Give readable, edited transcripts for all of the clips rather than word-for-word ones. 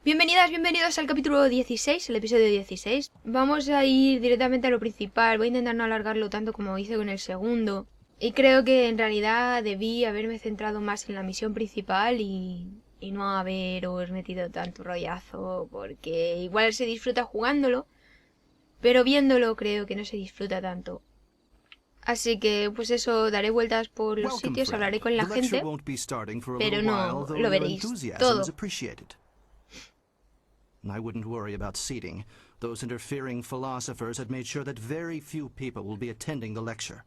Bienvenidas, bienvenidos al capítulo 16, el episodio 16. Vamos a ir directamente a lo principal. Voy a intentar no alargarlo tanto como hice con el segundo. Y creo que en realidad debí haberme centrado más en la misión principal y no haberos metido tanto rollazo. Porque igual se disfruta jugándolo, pero viéndolo creo que no se disfruta tanto. Así que pues eso, daré vueltas por los sitios, hablaré con la gente, pero no lo veréis todo. I wouldn't worry about seating. Those interfering philosophers had made sure that very few people will be attending the lecture.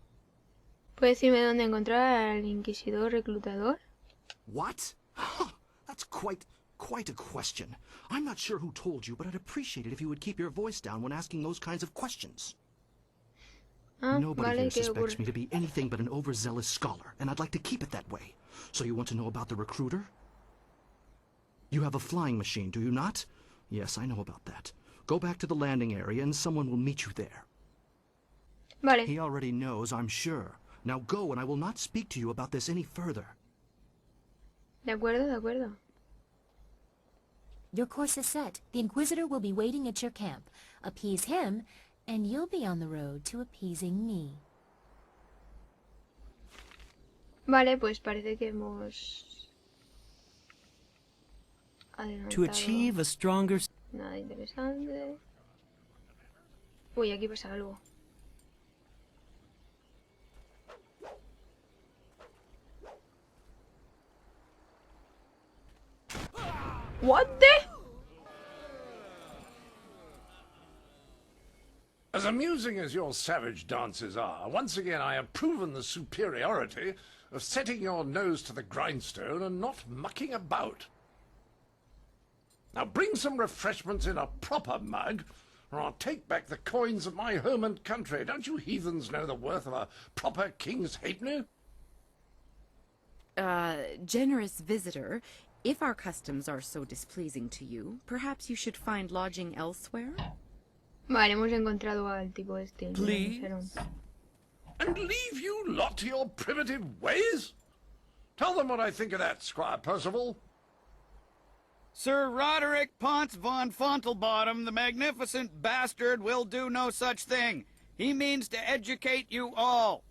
¿Puedes decirme dónde encontrar al inquisidor reclutador? What? That's quite a question. I'm not sure who told you, but I'd appreciate it if you would keep your voice down when asking those kinds of questions. Nobody here suspects me to be anything but an overzealous scholar, and I'd like to keep it that way. So you want to know about the recruiter? You have a flying machine, do you not? Yes, I know about that. Go back to the landing area and someone will meet you there. Vale. He already knows, I'm sure. Now go and I will not speak to you about this any further. De acuerdo, de acuerdo. Your course is set. The Inquisitor will be waiting at your camp. Appease him, and you'll be on the road to appeasing me. Vale, pues parece que hemos... To achieve a stronger... Nada interesante. Uy, aquí pasa algo. What the? As amusing as your savage dances are, once again I have proven the superiority of setting your nose to the grindstone and not mucking about. Now bring some refreshments in a proper mug, or I'll take back the coins of my home and country. Don't you heathens know the worth of a proper king's halfpenny? Generous visitor, if our customs are so displeasing to you, perhaps you should find lodging elsewhere? Vale, hemos encontrado al tipo este. Please? And leave you lot to your primitive ways? Tell them what I think of that, Squire Percival. Sir Roderick Ponce von Fontelbottom, the magnificent bastard, will do no such thing. He means to educate you all.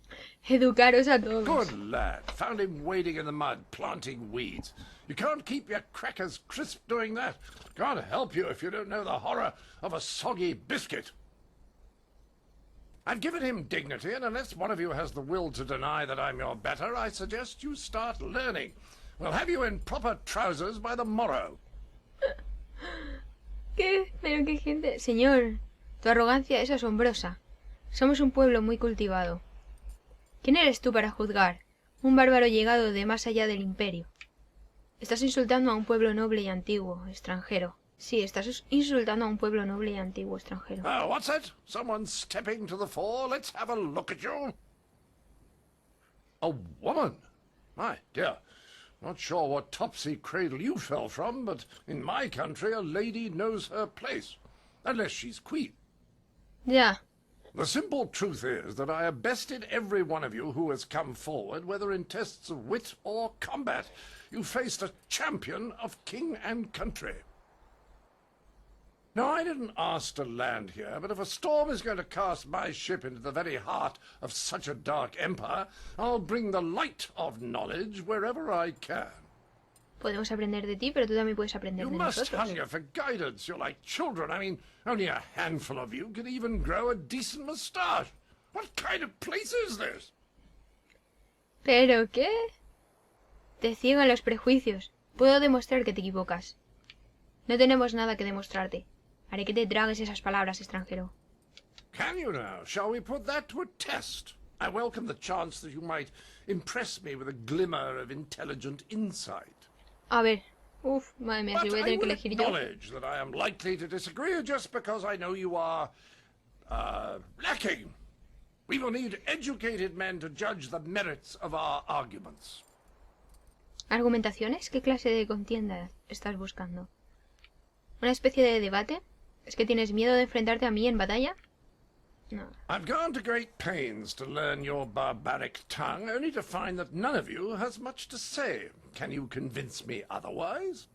Educaros a todos. Good lad. Found him wading in the mud, planting weeds. You can't keep your crackers crisp doing that. Can't help you if you don't know the horror of a soggy biscuit. I've given him dignity, and unless one of you has the will to deny that I'm your better, I suggest you start learning. We'll have you in proper trousers by the morrow. ¿Qué? Pero qué gente... Señor, tu arrogancia es asombrosa. Somos un pueblo muy cultivado. ¿Quién eres tú para juzgar? Un bárbaro llegado de más allá del imperio. Estás insultando a un pueblo noble y antiguo, extranjero. Sí, estás insultando a un pueblo noble y antiguo, extranjero. Oh, what's that? Someone stepping to the fore? Let's have a look at you. A woman? My dear. Not sure what topsy cradle you fell from, but in my country a lady knows her place. Unless she's queen. Ya. The simple truth is that I have bested every one of you who has come forward, whether in tests of wit or combat. You faced a champion of king and country. Now, I didn't ask to land here, but if a storm is going to cast my ship into the very heart of such a dark empire, I'll bring the light of knowledge wherever I can. Podemos aprender de ti, pero tú también puedes aprender You de must nosotros. hunger for guidance. You're like children. I mean, only a handful of you can even grow a decent moustache. What kind of place is this? ¿Pero qué? Te ciegan los prejuicios. Puedo demostrar que te equivocas. No tenemos nada que demostrarte. Haré que te tragues esas palabras, extranjero. Can you now? Shall we put that to a test? I welcome the chance that you might impress me with a glimmer of intelligent insight. A ver. Uf, madre mía, si But voy a I tener que will elegir yo. acknowledge that I am likely to disagree just because I know you are, lacking. We will need educated men to judge the merits of our arguments. ¿Argumentaciones? ¿Qué clase de contienda estás buscando? ¿Una especie de debate? ¿Es que tienes miedo de enfrentarte a mí en batalla? No. I've gone to great pains to learn your barbaric tongue, only to find that none of you has much to say. Can you convince me otherwise?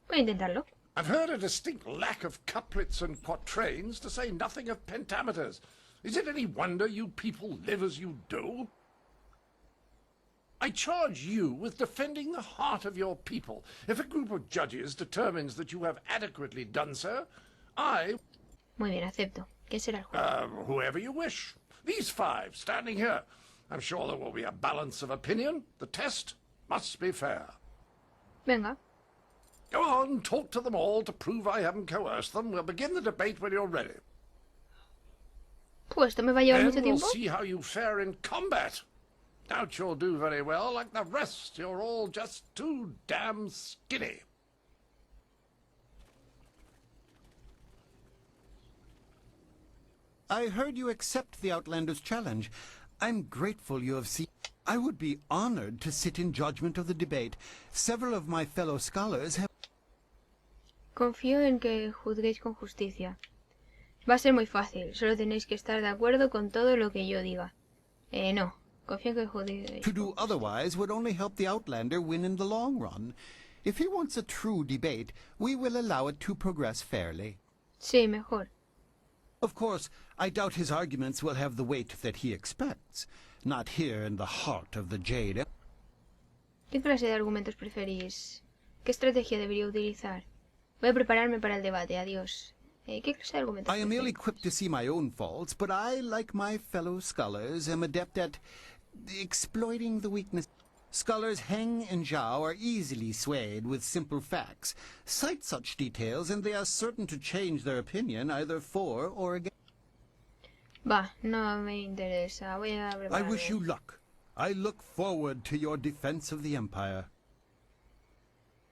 Voy a intentarlo. I've heard a distinct lack of couplets and quatrains, to say nothing of pentameters. Is it any wonder you people live as you do? I charge you with defending the heart of your people. If a group of judges determines that you have adequately done so, Muy bien, acepto. ¿Qué será el juego? Whoever you wish. These 5 standing here. I'm sure there will be a balance of opinion. The test must be fair. Venga. Go on, talk to them all to prove I haven't coerced them. We'll begin the debate when you're ready. Pues esto me va a llevar Then mucho we'll tiempo. see how you fare in combat. Doubt you'll do very well. Like the rest, you're all just too damn skinny. I heard you accept the Outlander's challenge. I'm grateful you have seen... I would be honored to sit in judgment of the debate. Several of my fellow scholars have... Confío en que juzguéis con justicia. Va a ser muy fácil. Solo tenéis que estar de acuerdo con todo lo que yo diga. No. Confío en que juzguéis. To do otherwise would only help the Outlander win in the long run. If he wants a true debate, we will allow it to progress fairly. Sí, mejor. Of course, I doubt his arguments will have the weight that he expects. Not here in the heart of the Jade. ¿Qué clase de argumentos preferís? ¿Qué estrategia debería utilizar? Voy a prepararme para el debate. Adiós. ¿Qué clase de argumentos I am preferís? ill-equipped to see my own faults, but I, like my fellow scholars, am adept at exploiting the weakness. Scholars Heng and Zhao are easily swayed with simple facts. Cite such details and they are certain to change their opinion either for or against. Va, no me interesa. Voy a prepararme. I wish you luck. I look forward to your defense of the Empire.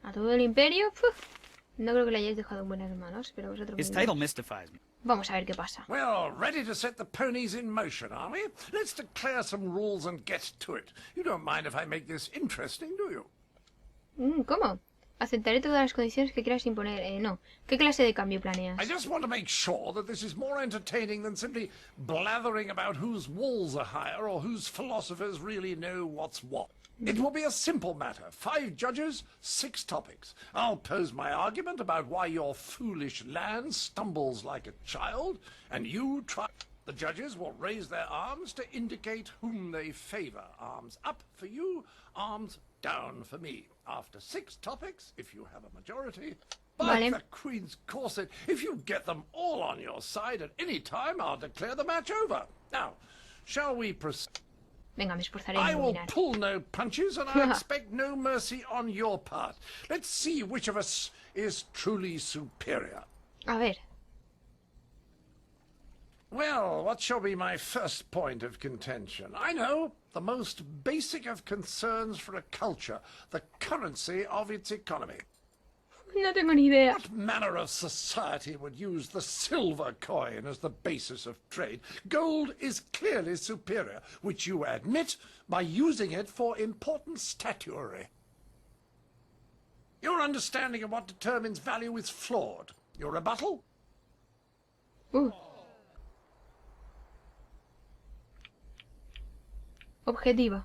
¿A todo el Imperio? Puf. No creo que le hayáis dejado en buenas manos, pero vosotros... His mismos. title mystifies me. Vamos a ver qué pasa. Well, ready to set the ponies in motion, are we? Let's declare some rules and get to it. You don't mind if I make this interesting, do you? ¿Cómo? Aceptaré todas las condiciones que quieras imponer. No. ¿Qué clase de cambio planeas? I just want to make sure that this is more entertaining than simply blathering about whose walls are higher or whose philosophers really know what's what. It will be a simple matter. 5 judges, 6 topics. I'll pose my argument about why your foolish land stumbles like a child, and you try... The judges will raise their arms to indicate whom they favor. Arms up for you, arms down for me. After 6 topics, if you have a majority... Like the Queen's corset, if you get them all on your side at any time, I'll declare the match over. Now, shall we proceed? Venga, me esforzaré I en will dominar. pull no punches, and I expect no mercy on your part. Let's see which of us is truly superior. A ver. Well, what shall be my first point of contention? I know, the most basic of concerns for a culture, the currency of its economy. No tengo ni idea. What manner of society would use the silver coin as the basis of trade? Gold is clearly superior, which you admit by using it for important statuary. Your understanding of what determines value is flawed. Your rebuttal? Objetiva.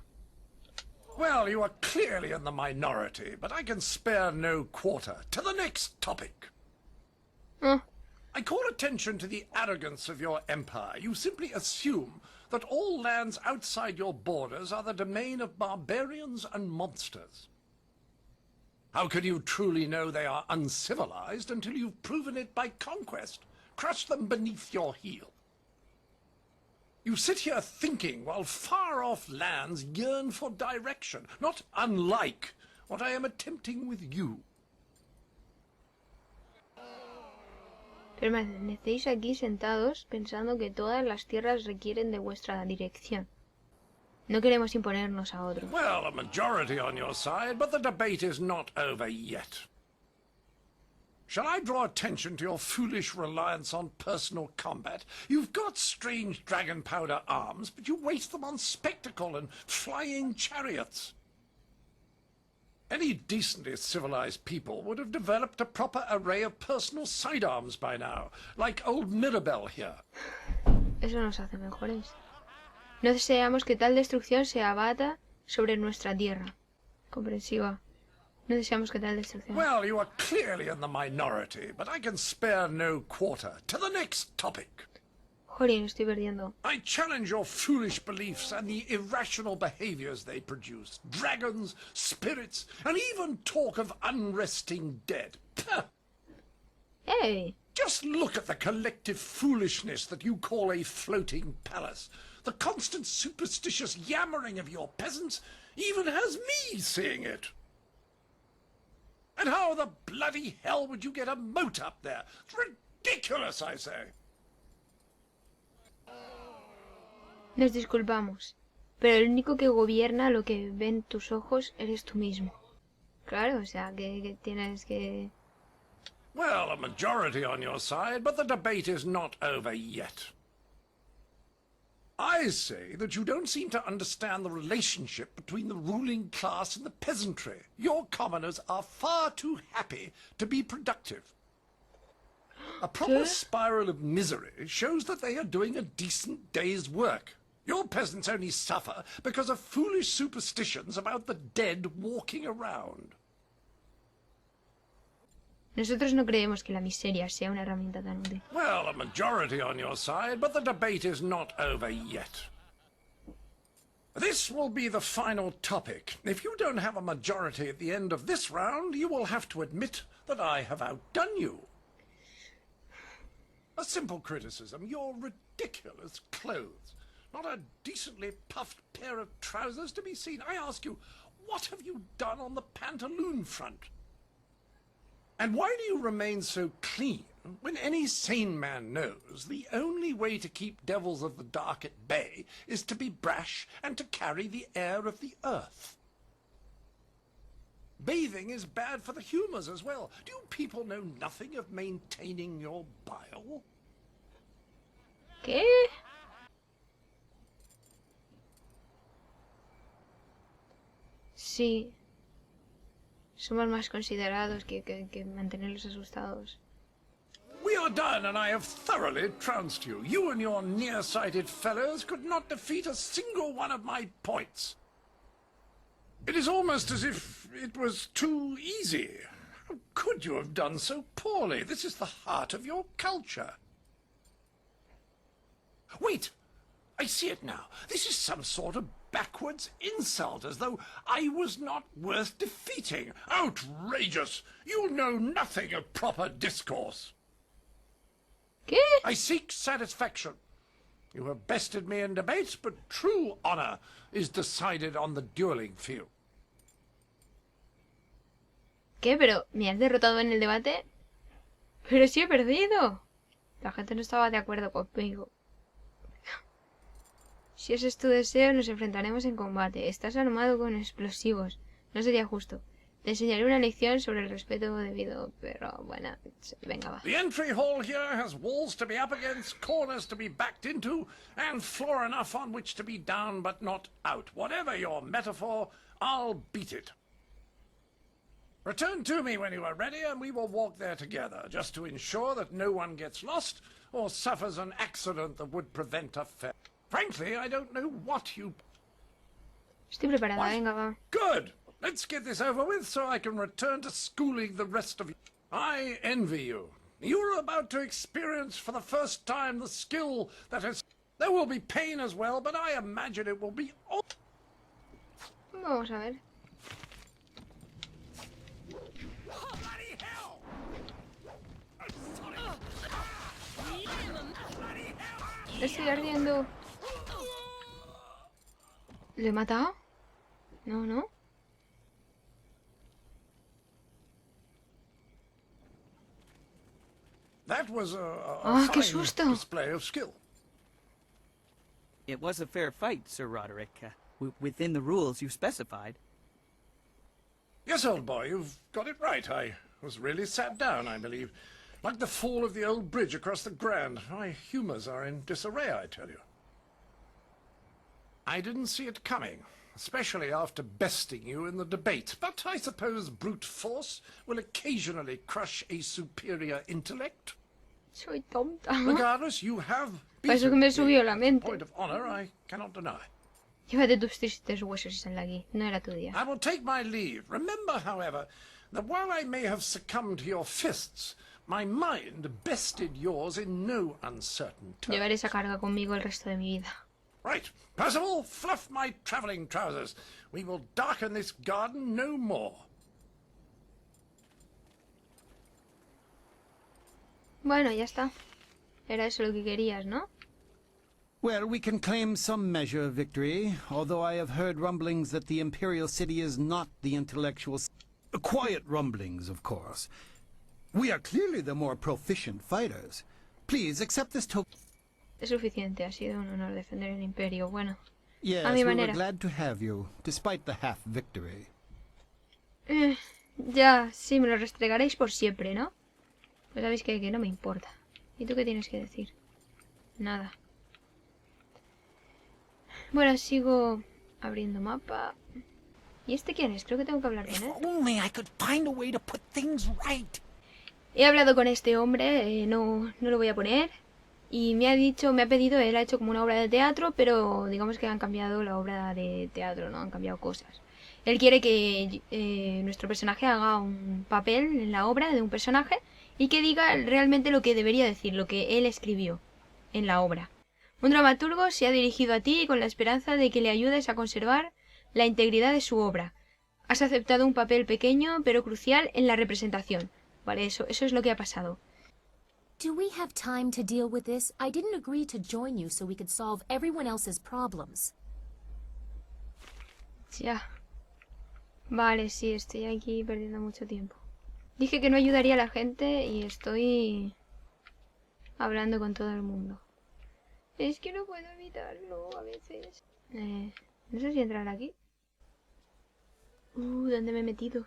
Well, you are clearly in the minority, but I can spare no quarter. To the next topic. I call attention to the arrogance of your empire. You simply assume that all lands outside your borders are the domain of barbarians and monsters. How can you truly know they are uncivilized until you've proven it by conquest? Crush them beneath your heel. You sit here thinking while far-off lands yearn for direction, not unlike what I am attempting with you. Permanecéis aquí sentados pensando que todas las tierras requieren de vuestra dirección. No queremos imponernos a otros. Well, a majority on your side, but the debate is not over yet. Shall I draw attention to your foolish reliance on personal combat? You've got strange dragon powder arms, but you waste them on spectacle and flying chariots. Any decently civilized people would have developed a proper array of personal sidearms by now, like old Mirabelle here. Eso nos hace mejores. No deseamos que tal destrucción se abata sobre nuestra tierra. Comprensiva. No deseamos que tal destrucción. Well, you are clearly in the minority, but I can spare no quarter. To the next topic. Jolín, estoy perdiendo. I challenge your foolish beliefs and the irrational behaviors they produce. Dragons, spirits, and even talk of unresting dead. Hey! Just look at the collective foolishness that you call a floating palace. The constant superstitious yammering of your peasants even has me seeing it. And how the bloody hell would you get a moat up there? It's ridiculous, I say. Nos disculpamos, pero el único que gobierna lo que ven tus ojos eres tú mismo. Claro, o sea, que tienes que... Well, a majority on your side, but the debate is not over yet. I say that you don't seem to understand the relationship between the ruling class and the peasantry. Your commoners are far too happy to be productive. A proper spiral of misery shows that they are doing a decent day's work. Your peasants only suffer because of foolish superstitions about the dead walking around. Nosotros no creemos que la miseria sea una herramienta tan útil. Well, a majority on your side, but the debate is not over yet. This will be the final topic. If you don't have a majority at the end of this round, you will have to admit that I have outdone you. A simple criticism, your ridiculous clothes. Not a decently puffed pair of trousers to be seen. I ask you, what have you done on the pantaloon front? And why do you remain so clean when any sane man knows the only way to keep devils of the dark at bay is to be brash and to carry the air of the earth? Bathing is bad for the humours as well. Do you people know nothing of maintaining your bile? ¿Qué? Sí. Somos más considerados que mantenerlos asustados. We are done, and I have thoroughly trounced you. You and your nearsighted fellows could not defeat a single one of my points. It is almost as if it was too easy. How could you have done so poorly? This is the heart of your culture. Wait! I see it now. This is some sort of backwards insult, as though I was not worth defeating. Outrageous! You know nothing of proper discourse. ¿Qué? I seek satisfaction. You have bested me in debate, but true honor is decided on the dueling field. ¿Qué? ¿Pero me has derrotado en el debate? ¡Pero sí he perdido! La gente no estaba de acuerdo conmigo. Si ese es tu deseo, nos enfrentaremos en combate. Estás armado con explosivos. No sería justo. Te enseñaré una lección sobre el respeto debido, pero bueno, venga, va. The entry hall here has walls to be up against, corners to be backed into, and floor enough on which to be down but not out. Whatever your metaphor, I'll beat it. Return to me when you are ready, and we will walk there together, just to ensure that no one gets lost or suffers an accident that would prevent a fair. Frankly, I don't know what you... Estoy preparada, venga, va. Good! Let's get this over with so I can return to schooling the rest of you. I envy you. You're about to experience for the first time the skill that has... There will be pain as well, but I imagine it will be... Vamos a ver. Estoy ardiendo. ¿Le he matado? No, no. That was a qué fine susto. display of skill. It was a fair fight, Sir Roderick, within the rules you specified. Yes, old boy, you've got it right. I was really sat down, I believe. Like the fall of the old bridge across the Grand. My humours are in disarray, I tell you. I didn't see it coming, especially after besting you in the debate. But I suppose brute force will occasionally crush a superior intellect. Soy tonta. Regardless, you have Para eso que me beaten subió me. la mente. Point of honour I cannot deny. Llévate tus tristes huesos y sal de aquí. No era tu día. I will take my leave. Remember, however, that while I may have succumbed to your fists, my mind bested yours in no uncertain terms. Llevaré esa carga conmigo el resto de mi vida. Right. Percival, fluff my travelling trousers. We will darken this garden no more. Bueno, ya está. Era eso lo que querías, ¿no? Well, we can claim some measure of victory, although I have heard rumblings that the Imperial City is not the intellectual... Quiet rumblings, of course. We are clearly the more proficient fighters. Please, accept this token... Es suficiente, ha sido un honor defender el Imperio. Bueno, Yes, a mi we were manera. glad to have you, despite the half-victory. Ya, sí, me lo restregaréis por siempre, ¿no? Pues sabéis que no me importa. ¿Y tú qué tienes que decir? Nada. Bueno, sigo abriendo mapa. ¿Y este quién es? Creo que tengo que hablar con él. Only I could find a way to put things right. He hablado con este hombre, no lo voy a poner. Y me ha pedido, él ha hecho como una obra de teatro, pero digamos que han cambiado la obra de teatro, ¿no? Han cambiado cosas. Él quiere que nuestro personaje haga un papel en la obra de un personaje y que diga realmente lo que debería decir, lo que él escribió en la obra. Un dramaturgo se ha dirigido a ti con la esperanza de que le ayudes a conservar la integridad de su obra. Has aceptado un papel pequeño pero crucial en la representación. Vale, eso es lo que ha pasado. Do we have time to deal with this? I didn't agree to join you so we could solve everyone else's problems. Ya. Vale, sí, estoy aquí perdiendo mucho tiempo. Dije que no ayudaría a la gente y estoy hablando con todo el mundo. Es que no puedo evitarlo a veces. No sé si entrar aquí. ¿Dónde me he metido?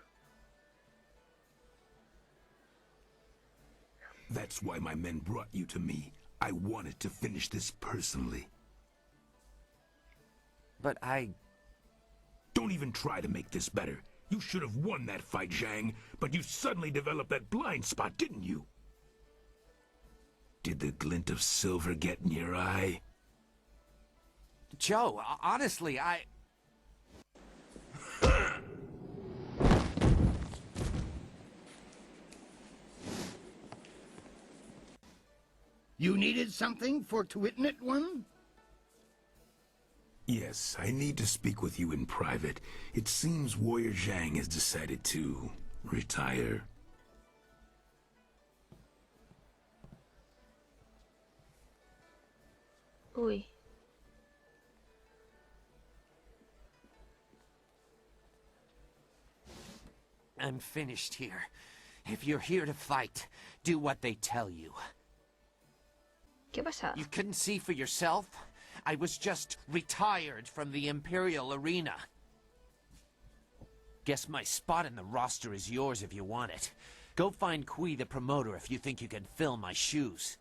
That's why my men brought you to me. I wanted to finish this personally. But I... Don't even try to make this better. You should have won that fight, Zhang, but you suddenly developed that blind spot, didn't you? Did the glint of silver get in your eye? Joe, honestly, I... You needed something for to witness one? Yes, I need to speak with you in private. It seems Warrior Zhang has decided to retire. Uy. I'm finished here. If you're here to fight, do what they tell you. ¿Qué pasa? You couldn't see for yourself? I was just retired from the Imperial arena. Guess my spot in the roster is yours if you want it. Go find Kui the promoter if you think you can fill my shoes.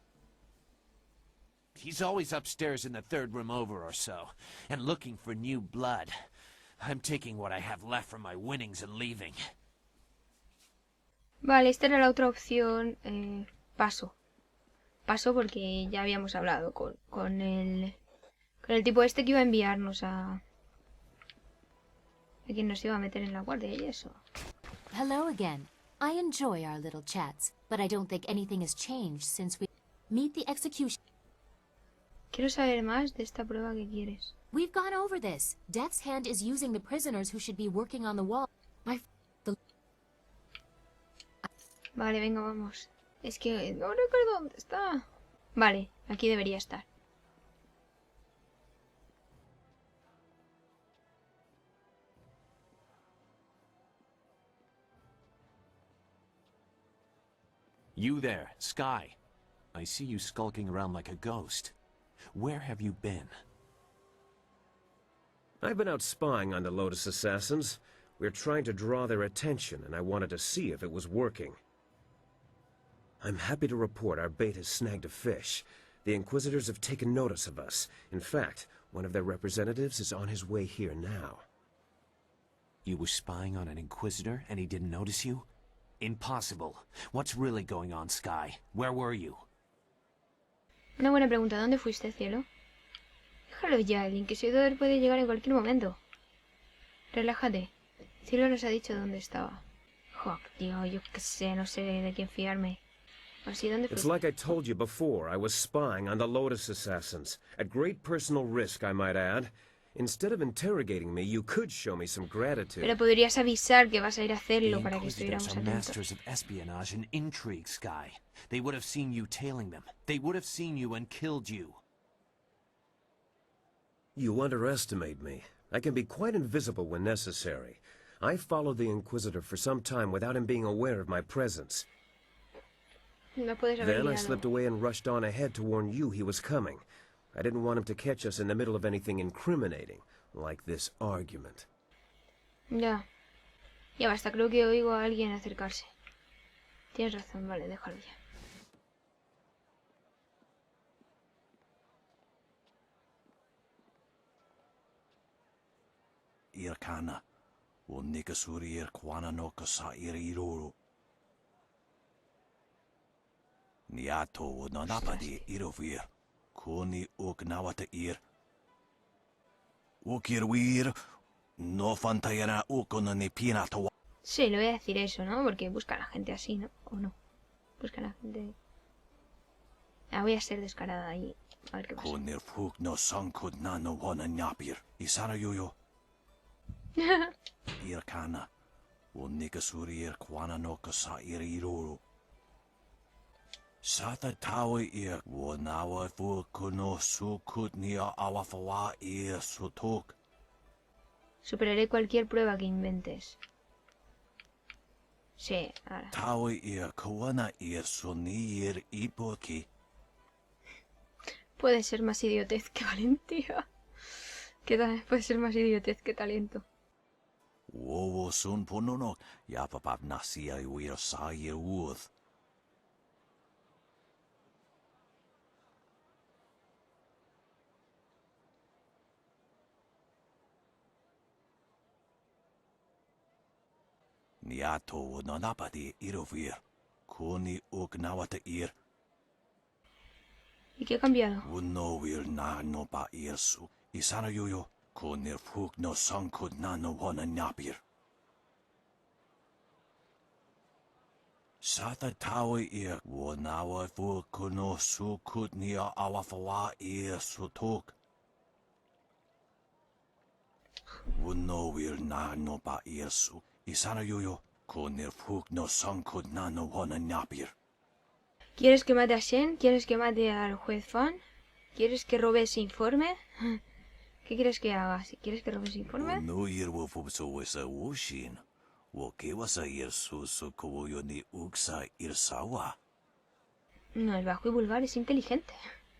He's always upstairs in the third room over or so, and looking for new blood. I'm taking what I have left from my winnings and leaving. Vale, esta era la otra opción. Paso. Paso porque ya habíamos hablado con el tipo este que iba a enviarnos a quien nos iba a meter en la guardia y eso. Hello again. I enjoy our little chats, but I don't think anything has changed since we meet the execution. Quiero saber más de esta prueba que quieres. We've gone over this. Death's Hand is using the prisoners who should be working on the wall. Vale, venga, vamos. Es que no recuerdo dónde está. Vale, aquí debería estar. You there, Sky. I see you skulking around like a ghost. Where have you been? I've been out spying on the Lotus assassins. We're trying to draw their attention, and I wanted to see if it was working. I'm happy to report our bait has snagged a fish. The Inquisitors have taken notice of us. In fact, one of their representatives is on his way here now. You were spying on an Inquisitor and he didn't notice you? Impossible. What's really going on, Sky? Where were you? Una buena pregunta. ¿Dónde fuiste, cielo? Déjalo ya, el inquisidor puede llegar en cualquier momento. Relájate. Cielo nos ha dicho dónde estaba. Joder, tío, yo qué sé, no sé de quién fiarme. Así, ¿dónde It's fue? like I told you before, I was spying on the Lotus assassins. At great personal risk, I might add. Instead of interrogating me, you could show me some gratitude. Pero podrías avisar que vas a ir a hacerlo The para que Inquisitors estuviéramos are atentos. masters of espionage and intrigue, Sky. They would have seen you tailing them. They would have seen you and killed you. You underestimate me. I can be quite invisible when necessary. I followed the Inquisitor for some time without him being aware of my presence. No puedes haber Then I liado. slipped away and rushed on ahead to warn you he was coming. I didn't want him to catch us in the middle of anything incriminating, like this argument. Ya. Ya basta, creo que oigo a alguien acercarse. Tienes razón, vale, déjalo ya. Irkana, o nikasuri kwana no kasa iriro. Niato o nanapadi irovir, koni oknawata ir. Okirwir, no fantayana okona ni pinato. Sí, le voy a decir eso, ¿no? Porque busca a la gente así, ¿no? ¿O no? Busca a la gente... Ah, voy a ser descarada ahí. A ver qué pasa. Konir fuk no sankod nano wana nyapir. Isara yoyo. Irkana, o nikasuri kwana no kasa iriro. Sata tawe ir, o nawa fukuno sukut nia awafawa ir sutok. Superaré cualquier prueba que inventes. Sí, ahora. Tawe ir kawana ir sonir ipoki. Puede ser más idiotez que valentía. ¿Qué tal? Puede ser más idiotez que talento. Wowo sun ponono, yapapap nasia ir sair uth. Niato o nanapadi irovir, koni oknawata ir. ¿Y qué ha cambiado? Uno will na no pa irsu. Isana yoyo, konir fuk no sankod na no wana nyapir. Sata tawe ir, wanawa fuk no sukut nia awafawa ir sutok. Uno will na no pa irsu. Isana yoyo, konir fuk no sankod na no wana nyapir. ¿Quieres que mate a Shen? ¿Quieres que mate al juez Fan? ¿Quieres que robe ese informe? ¿Qué quieres que haga? Si quieres que robe ese informe... No ir wo fubso wesa wushin. Wo que vas a ir su koyo ni uksa irsawa. No, el bajo y vulgar es inteligente.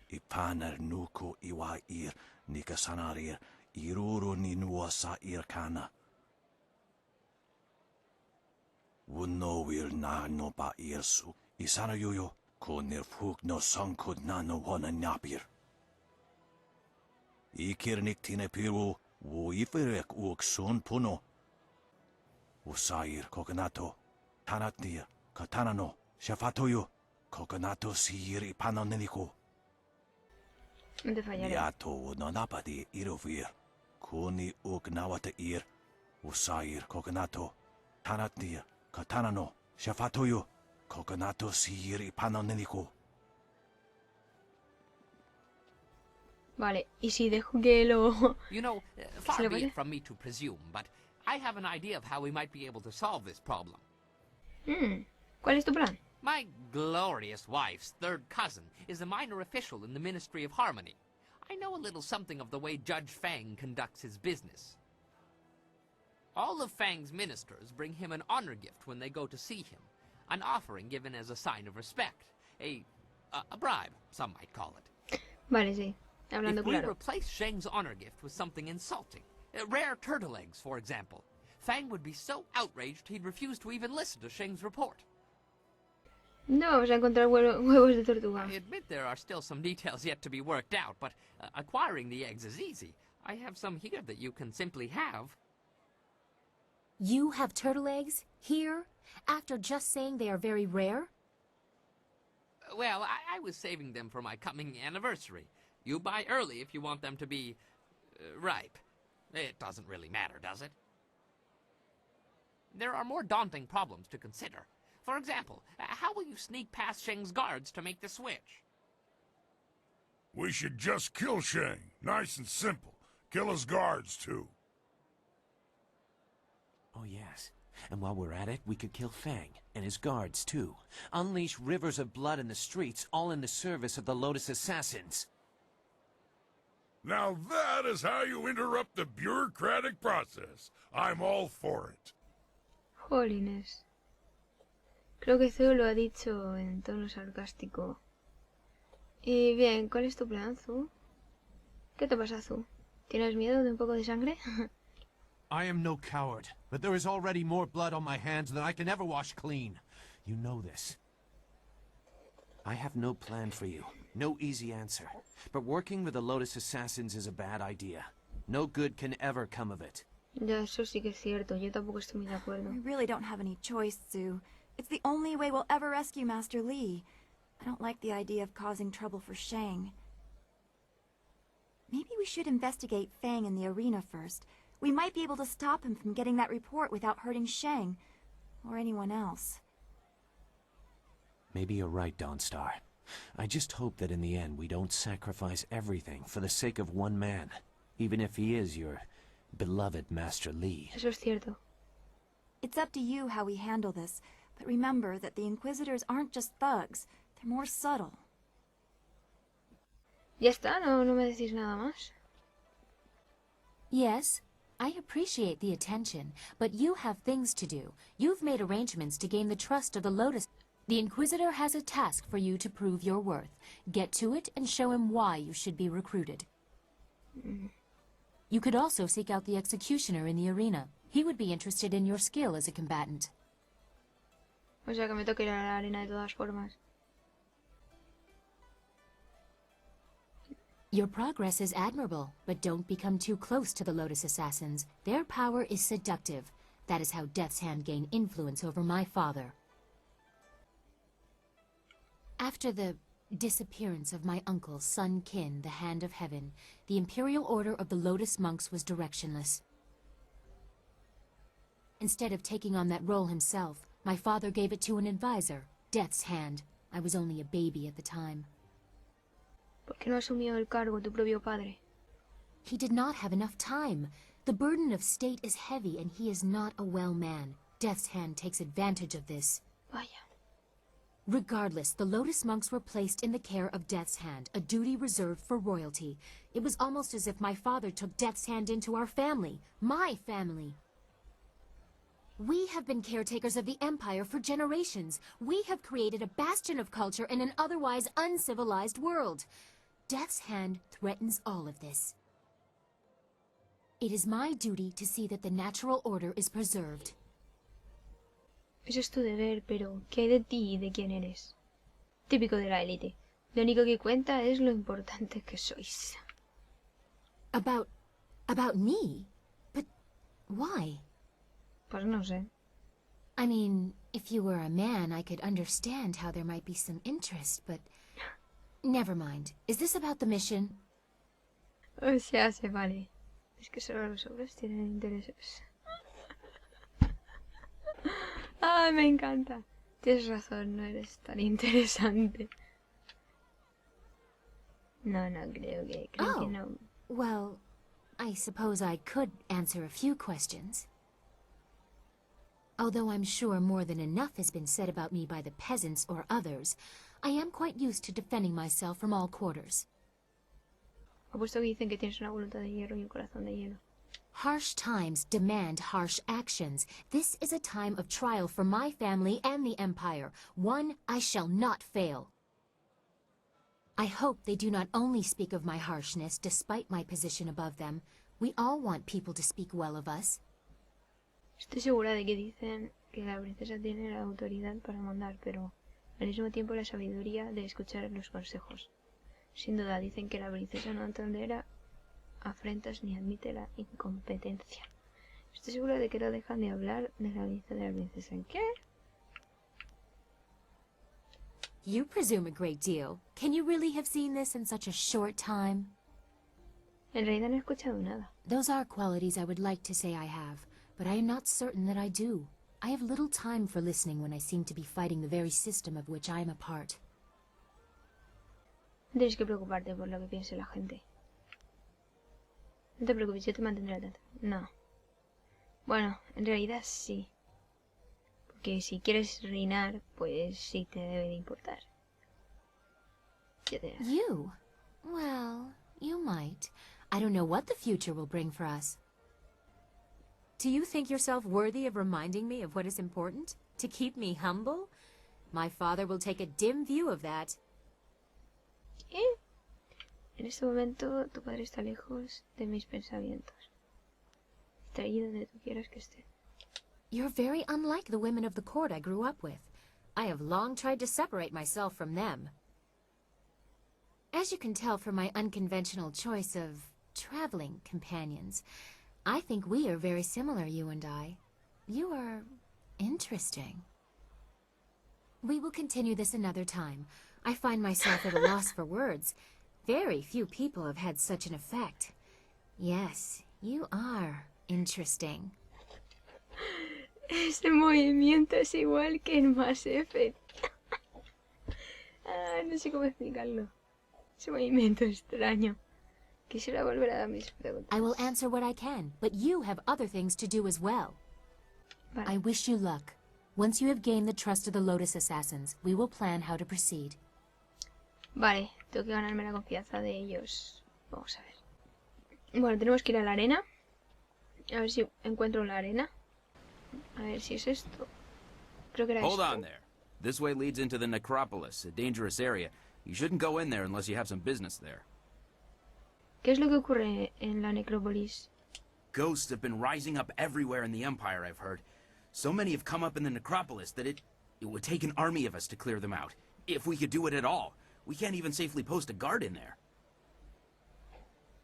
Ipanar nuko iwa ir nikasanarir iruro ni nuasa irkana. Uno will na no pa irsu. Isana yoyo, konir fuk no sankod na no wana nyapir. Ikirnik tine piru, wo iferek uk son puno. Usair kokanato, tanatnia, katanano, shafatoyo, kokanato sir ipanoneniko. No te fallaré. Niato nanapadi irovir, koni uk nawata ir. Usair kokanato, tanatnia, katanano, shafatoyo, kokanato sir ipanoneniko. Vale, ¿y si dejo que lo... You know, far be it from me to presume, but I have an idea of how we might be able to solve this problem. ¿Cuál es tu plan? My glorious wife's third cousin is a minor official in the Ministry of Harmony. I know a little something of the way Judge Fang conducts his business. All of Fang's ministers bring him an honor gift when they go to see him, an offering given as a sign of respect, a bribe, some might call it. Vale, sí. Hablando If we claro. replace Sheng's honor gift with something insulting, rare turtle eggs, for example, Fang would be so outraged he'd refuse to even listen to Sheng's report. No vamos a encontrar huevos de tortuga. I admit there are still some details yet to be worked out, but acquiring the eggs is easy. I have some here that you can simply have. You have turtle eggs here, after just saying they are very rare? Well, I was saving them for my coming anniversary. You buy early if you want them to be ripe. It doesn't really matter, does it? There are more daunting problems to consider. For example, how will you sneak past Sheng's guards to make the switch? We should just kill Sheng. Nice and simple. Kill his guards, too. Oh, yes. And while we're at it, we could kill Fang, and his guards, too. Unleash rivers of blood in the streets, all in the service of the Lotus Assassins. Now that is how you interrupt the bureaucratic process. I'm all for it. Jolines. Creo que Zhu lo ha dicho en tono sarcástico. Y bien, ¿cuál es tu plan, Zhu? ¿Qué te pasa, Zhu? ¿Tienes miedo de un poco de sangre? I am no coward, but there is already more blood on my hands than I can ever wash clean. You know this. I have no plan for you. No easy answer. But working with the Lotus Assassins is a bad idea. No good can ever come of it. Ya, eso sí que es cierto. Yo tampoco estoy muy de acuerdo. We really don't have any choice, Zhu. It's the only way we'll ever rescue Master Li. I don't like the idea of causing trouble for Shang. Maybe we should investigate Fang in the arena first. We might be able to stop him from getting that report without hurting Shang. Or anyone else. Maybe you're right, Dawnstar. I just hope that in the end we don't sacrifice everything for the sake of one man. Even if he is your beloved Master Li. Eso es cierto. It's up to you how we handle this. But remember that the Inquisitors aren't just thugs. They're more subtle. Ya está, no me decís nada más. Yes, I appreciate the attention, but you have things to do. You've made arrangements to gain the trust of the Lotus. The Inquisitor has a task for you to prove your worth. Get to it and show him why you should be recruited. You could also seek out the Executioner in the arena. He would be interested in your skill as a combatant. O sea que me toca ir a la arena de todas formas. Your progress is admirable, but don't become too close to the Lotus Assassins. Their power is seductive. That is how Death's Hand gained influence over my father. After the disappearance of my uncle, Sun Qin, the Hand of Heaven, the Imperial Order of the Lotus Monks was directionless. Instead of taking on that role himself, my father gave it to an advisor, Death's Hand. I was only a baby at the time. ¿Por qué no asumió el cargo tu propio padre? He did not have enough time. The burden of state is heavy, and he is not a well man. Death's Hand takes advantage of this. Vaya. Regardless, the Lotus Monks were placed in the care of Death's Hand, a duty reserved for royalty. It was almost as if my father took Death's Hand into our family. My family. We have been caretakers of the Empire for generations. We have created a bastion of culture in an otherwise uncivilized world. Death's Hand threatens all of this. It is my duty to see that the natural order is preserved. Eso es tu deber, pero ¿qué hay de ti y de quién eres? Típico de la élite. Lo único que cuenta es lo importante que sois. About me? But why? Pues no sé. I mean, if you were a man, I could understand how there might be some interest, but... Never mind. Is this about the mission? O sea, se vale. Es que solo los hombres tienen intereses. ¡Ah, me encanta! Tienes razón, no eres tan interesante. No creo que no. Well, I suppose I could answer a few questions. Although I'm sure more than enough has been said about me by the peasants or others, I am quite used to defending myself from all quarters. Apuesto que dicen que tienes una voluntad de hierro y un corazón de hielo. Harsh times demand harsh actions. This is a time of trial for my family and the Empire. One I shall not fail. I hope they do not only speak of my harshness despite my position above them. We all want people to speak well of us. Estoy segura de que dicen que la princesa tiene la autoridad para mandar, pero al mismo tiempo la sabiduría de escuchar los consejos. Sin duda dicen que la princesa no tolera afrentas ni admite la incompetencia. Estoy segura de que no dejan de hablar de la belleza de la princesa. ¿En qué? You presume a great deal. Can you really have seen this in such a short time? En realidad no he escuchado nada. Those are qualities I would like to say I have, but I am not certain that I do. I have little time for listening when I seem to be fighting the very system of which I am a part. No tienes que preocuparte por lo que piense la gente. No te preocupes, yo te mantendré al tanto. No. Bueno, en realidad sí. Porque si quieres reinar, pues sí te debe de importar. You? Well, you might. I don't know what the future will bring for us. Do you think yourself worthy of reminding me of what is important? To keep me humble? My father will take a dim view of that. ¿Qué? En este momento tu padre está lejos de mis pensamientos. Está allí donde tú quieras que esté. You're very unlike the women of the court I grew up with. I have long tried to separate myself from them. As you can tell from my unconventional choice of traveling companions, I think we are very similar, you and I. You are interesting. We will continue this another time. I find myself at a loss for words. Very few people have had such an effect. Yes, you are interesting. Ese movimiento es igual que en Mass Effect. No sé cómo explicarlo. Ese movimiento extraño. Quisiera volver a dar mis preguntas. I will answer what I can, but you have other things to do as well. Vale. I wish you luck. Once you have gained the trust of the Lotus Assassins, we will plan how to proceed. Vale, tengo que ganarme la confianza de ellos. Vamos a ver. Bueno, tenemos que ir a la arena. A ver si encuentro la arena. A ver si es esto. Creo que era Hold esto. on there. This way leads into the necropolis, a dangerous area. You shouldn't go in there unless you have some business there. ¿Qué es lo que ocurre en la necrópolis? Ghosts have been rising up everywhere in the Empire, I've heard. So many have come up in the necropolis that it would take an army of us to clear them out. If we could do it at all. We can't even safely post a guard in there.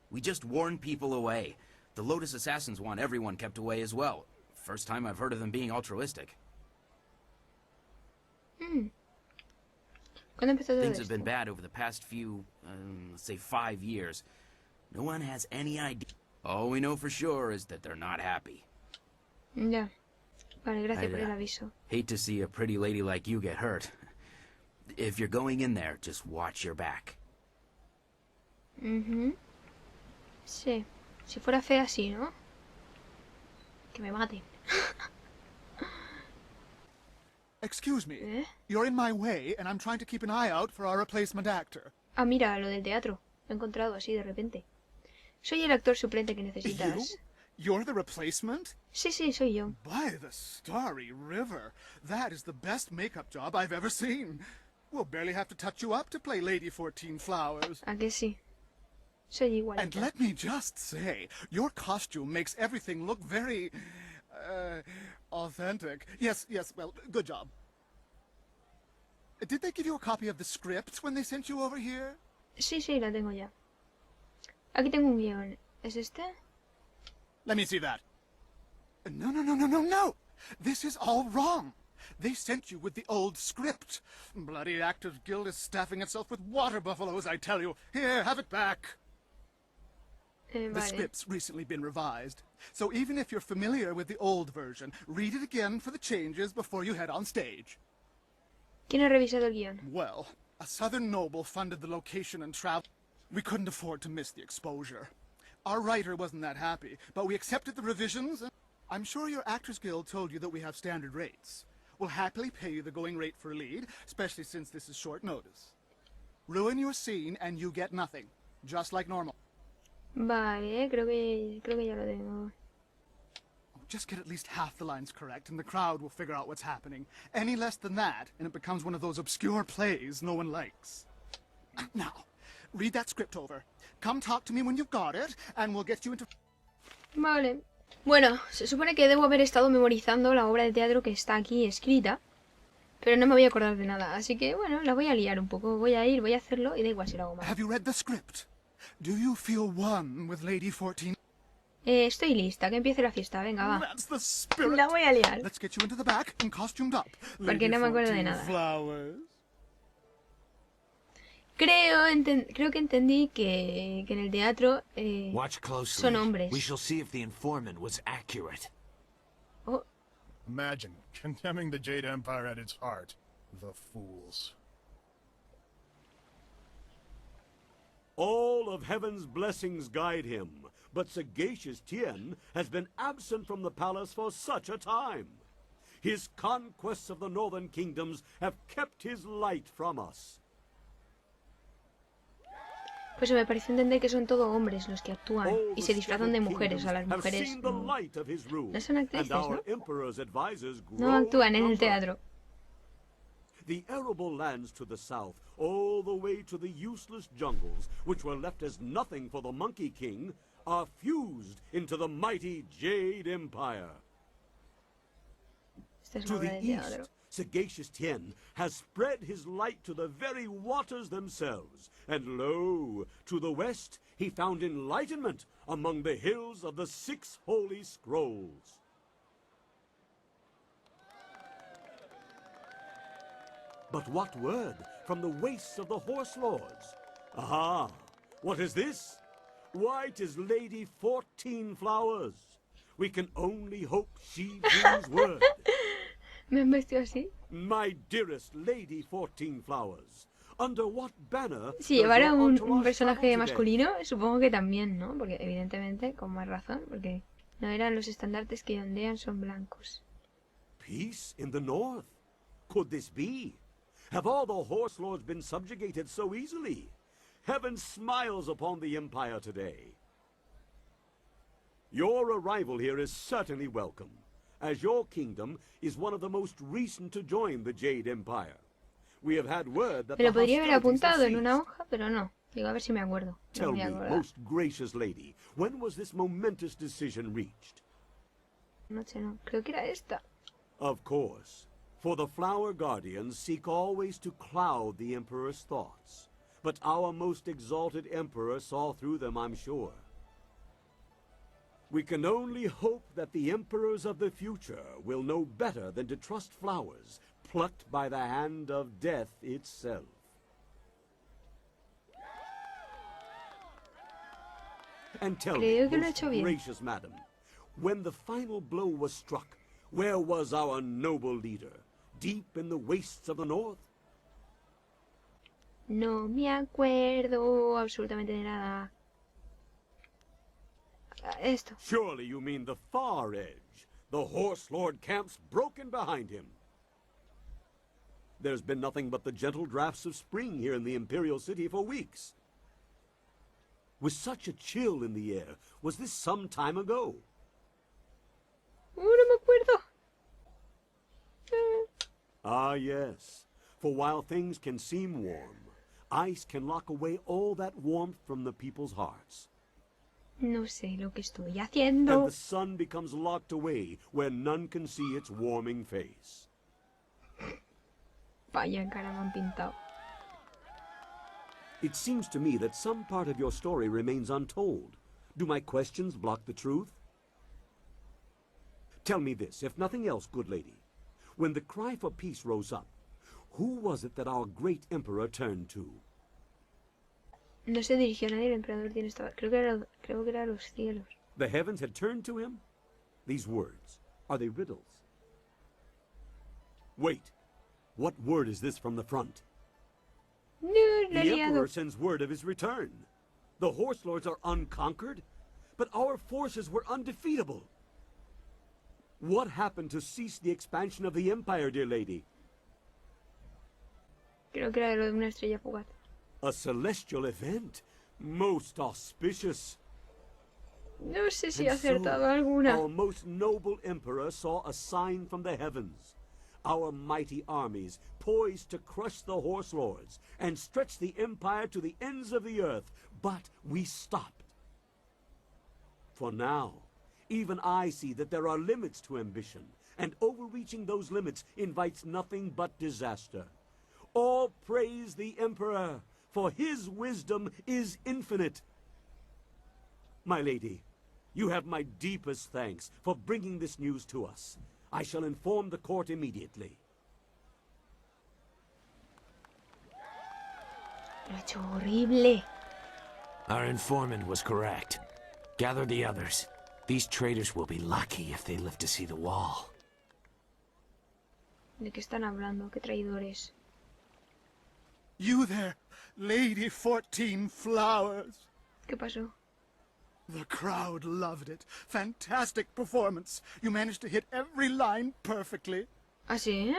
We just warn people away. The Lotus Assassins want everyone kept away as well. First time I've heard of them being altruistic. ¿Cuándo empezó todo Things have esto? been bad over the past few, let's say 5 years. No one has any idea. All we know for sure is that they're not happy. Ya. Vale, gracias I'd, por el aviso. Hate to see a pretty lady like you get hurt. If you're going in there, just watch your back. Sí. Si fuera fea, sí, ¿no? Que me maten. Excuse me. You're in my way, and I'm trying to keep an eye out for our replacement actor. Ah, mira, lo del teatro. Lo he encontrado así de repente. Soy el actor suplente que necesitas. You're the replacement? Sí, sí, soy yo. By the starry river. That is the best makeup job I've ever seen. We'll barely have to touch you up to play Lady 14 Flowers. ¿A que sí? Soy igualita. And let me just say, your costume makes everything look very, authentic. Yes, well, good job. Did they give you a copy of the script when they sent you over here? Sí, sí, la tengo ya. Aquí tengo un guión. ¿Es este? Let me see that. No. This is all wrong. They sent you with the old script. Bloody Actors Guild is staffing itself with water buffaloes, I tell you. Here, have it back. The script's recently been revised, so even if you're familiar with the old version, read it again for the changes before you head on stage. ¿Quién ha revisado el guión? Well, a southern noble funded the location and travel. We couldn't afford to miss the exposure. Our writer wasn't that happy, but we accepted the revisions. I'm sure your Actors Guild told you that we have standard rates. We'll happily pay you the going rate for a lead, especially since this is short notice. Ruin your scene and you get nothing, just like normal. Vale, creo que ya lo tengo. Just get at least half the lines correct and the crowd will figure out what's happening. Any less than that, and it becomes one of those obscure plays no one likes. Now, read that script over. Come talk to me when you've got it, and we'll get you into... Vale. Bueno, se supone que debo haber estado memorizando la obra de teatro que está aquí escrita, pero no me voy a acordar de nada, así que bueno, la voy a liar un poco. Voy a hacerlo y da igual si lo hago mal. Have you read the script? Do you feel one with Lady 14? Estoy lista, que empiece la fiesta, venga, va. That's the spirit. La voy a liar. Let's get you into the back and costumed up. Porque no me acuerdo de nada. Flowers. Creo que entendí que en el teatro Watch closely. son hombres. We shall see if the informant was accurate. Oh. Imagine condemning the Jade Empire at its heart. The fools. All of heaven's blessings guide him, but sagacious Tien has been absent from the palace for such a time. His conquests of the northern kingdoms have kept his light from us. Pues me parece entender que son todos hombres los que actúan y se disfrazan de mujeres. A las mujeres no son actrices, ¿no? No actúan en el teatro. The arable lands to the south, all the way to the useless jungles, which were left as nothing for the Monkey King, are fused into the mighty Jade Empire. To the east, sagacious Tien has spread his light to the very waters themselves, and lo, to the west he found enlightenment among the hills of the 6 holy scrolls. But what word from the wastes of the horse lords? Aha! What is this? White is Lady 14 Flowers. We can only hope she brings word. ¿Me han vestido así? My dearest Lady 14 Flowers. Under what banner? Si llevara un personaje masculino, supongo que también, ¿no? Porque evidentemente, con más razón, porque no eran los estandartes que ondean son blancos. Peace in the north? Could this be? Have all the horse lords been subjugated so easily? Heaven smiles upon the Empire today. Your arrival here is certainly welcome, as your kingdom is one of the most recent to join the Jade Empire. We have had word that Me lo podría haber apuntado en una hoja, pero no. Digo, a ver si me acuerdo. Tell me, most gracious lady, when was this momentous decision reached? No sé, no. Creo que era esta. Of course. For the Flower Guardians seek always to cloud the Emperor's thoughts. But our most exalted Emperor saw through them, I'm sure. We can only hope that the Emperors of the future will know better than to trust flowers plucked by the hand of death itself. And tell me, most gracious madam, when the final blow was struck, where was our noble leader? Deep in the wastes of the north? No me acuerdo absolutamente de nada. Esto. Surely you mean the far edge, the Horse Lord camps broken behind him. There's been nothing but the gentle drafts of spring here in the Imperial City for weeks. With such a chill in the air, was this some time ago? No me acuerdo. Ah, yes. For while things can seem warm, ice can lock away all that warmth from the people's hearts. No sé lo que estoy haciendo. And the sun becomes locked away where none can see its warming face. Vaya cara me han pintado. It seems to me that some part of your story remains untold. Do my questions block the truth? Tell me this, if nothing else, good lady. When the cry for peace rose up, who was it that our great emperor turned to? No se dirigió a nadie, el emperador tiene esta... Creo que era los cielos. The heavens had turned to him? These words, are they riddles? Wait, what word is this from the front? No, the emperor sends word of his return. The horse lords are unconquered, but our forces were undefeatable. What happened to cease the expansion of the empire, dear lady? Creo que era lo de una estrella fugaz. A celestial event, most auspicious. No sé si he acertado alguna. Our most noble emperor saw a sign from the heavens. Our mighty armies poised to crush the horse lords and stretch the empire to the ends of the earth, but we stopped. For now, even I see that there are limits to ambition, and overreaching those limits invites nothing but disaster. All praise the Emperor, for his wisdom is infinite. My lady, you have my deepest thanks for bringing this news to us. I shall inform the court immediately. Lo he hecho horrible. Our informant was correct. Gather the others. These traitors will be lucky if they live to see the wall. ¿De qué están hablando? ¿Qué traidores? You there, Lady 14 Flowers. ¿Qué pasó? The crowd loved it. Fantastic performance. You managed to hit every line perfectly. ¿Ah, sí?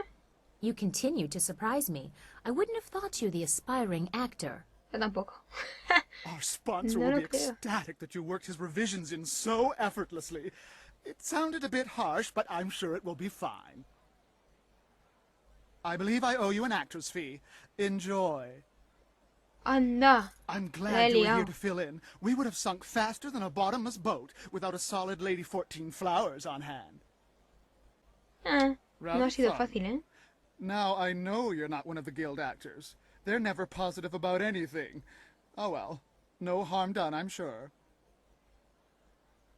You continue to surprise me. I wouldn't have thought you the aspiring actor. Yo tampoco. Our sponsor No will lo be creo. ecstatic that you worked his revisions in so effortlessly. It sounded a bit harsh, but I'm sure it will be fine. I believe I owe you an actor's fee. Enjoy. Anda. I'm La he glad you were here liado. to fill in. We would have sunk faster than a bottomless boat without a solid Lady 14 Flowers on hand. No Rather ha sido fun. fácil, ¿eh? Now I know you're not one of the guild actors. They're never positive about anything. Oh well, no harm done, I'm sure.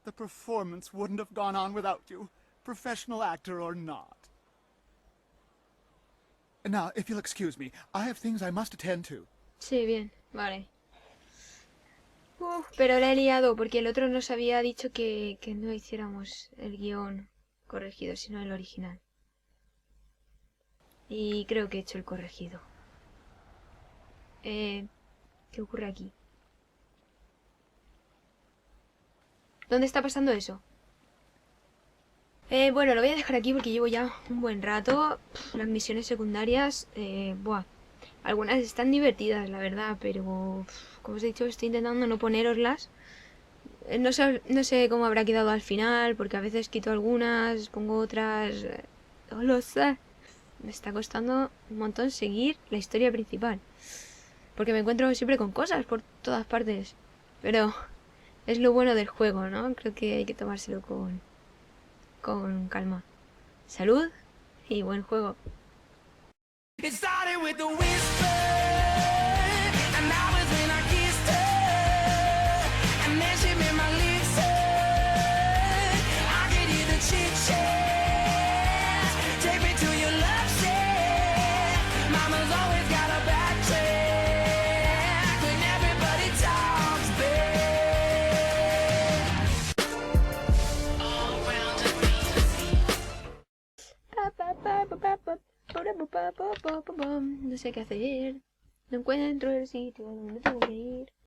The performance wouldn't have gone on without you, professional actor or not. Now, if you'll excuse me, I have things I must attend to. Sí, bien, vale. Pero la he liado porque el otro nos había dicho que no hiciéramos el guión corregido, sino el original. Y creo que he hecho el corregido. ¿Qué ocurre aquí? ¿Dónde está pasando eso? Bueno, lo voy a dejar aquí porque llevo ya un buen rato. Las misiones secundarias, buah. Algunas están divertidas, la verdad, pero como os he dicho, estoy intentando no poneroslas. No sé cómo habrá quedado al final, porque a veces quito algunas, pongo otras. No lo sé. Me está costando un montón seguir la historia principal. Porque me encuentro siempre con cosas por todas partes. Pero es lo bueno del juego, ¿no? Creo que hay que tomárselo con calma. Salud y buen juego. It started with a whisper, and I was when I kissed her, and then she made my lips hurt. I could hear the chit-chat, take me to your love shack. Mama's always got a back track when everybody talks back. All around me. No sé qué hacer. No encuentro el sitio donde tengo que ir.